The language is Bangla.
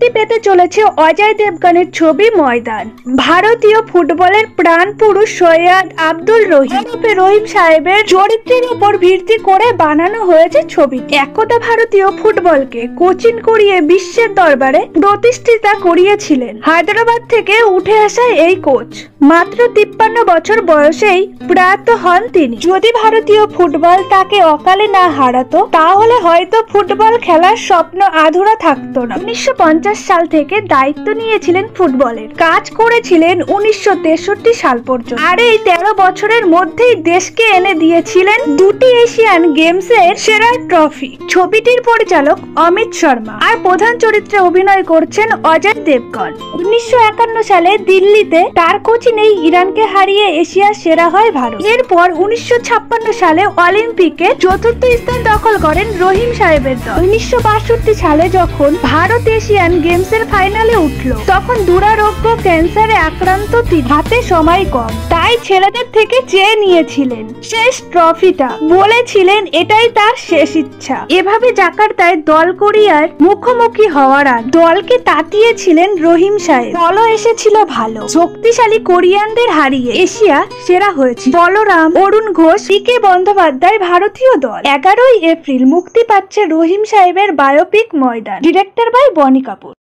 মুক্তি পেতে চলেছে অজয় দেবগনের ছবি ময়দান। ভারতীয় ফুটবলের প্রাণ পুরুষ সৈয়দ আব্দুল রহিম রহিম সাহেবের চরিত্রের উপর ভিত্তি করে বানানো হয়েছে ছবিটি। একদা ভারতীয় ফুটবলকে কোচিং করিয়ে বিশ্বের দরবারে প্রতিষ্ঠিতা করিয়েছিলেন হায়দ্রাবাদ থেকে উঠে আসা এই কোচ। মাত্র 53 বছর বয়সেই প্রয়াত হন তিনি। যদি ভারতীয় ফুটবল তাকে অকালে না হারাতো তাহলে হয়তো ফুটবল খেলার স্বপ্ন আধুরা থাকতো না। 1950 সাল থেকে দায়িত্ব নিয়েছিলেন ফুটবলের, কাজ করেছিলেন 1963 সাল পর্যন্ত। আর এই 13 বছরের মধ্যেই দেশকে এনে দিয়েছিলেন দুটি এশিয়ান গেমসের সেরা ট্রফি। ছবিটির পরিচালক অমিত শর্মা আর প্রধান চরিত্রে অভিনয় করছেন অজয় দেবগন। 1951 সালে দিল্লিতে তার কোচিংয়েই ইরানকে হারিয়ে এশিয়ার সেরা হয় ভারত। এরপর 1956 সালে অলিম্পিকে চতুর্থ স্থান দখল করেন রহিম সাহেবের দল। 1962 সালে যখন ভারত এশিয়ান গেমসের ফাইনালে উঠল তখন দুরারোগ্য ক্যান্সারে আক্রান্ত তিনি। হাতে সময় কম, তাই ছেলেদের থেকে চেয়ে নিয়েছিলেন শেষ ট্রফিটা। বলেছিলেন এটাই তার শেষ ইচ্ছা। এভাবে জাকার্তায় দল কোরিয়ার মুখোমুখি হওয়ার আগে দলকে তাতিয়েছিলেন রহিম সাহেব। দলও এসেছিল ভালো, শক্তিশালী কোরিয়ানদের হারিয়ে এশিয়া সেরা হয়েছে। বলরাম, অরুণ ঘোষ, পি.কে. বন্দ্যোপাধ্যায় ভারতীয় দল। 11 এপ্রিল মুক্তি পাচ্ছে রহিম সাহেবের biopic Maidan, director by Boney Kapoor.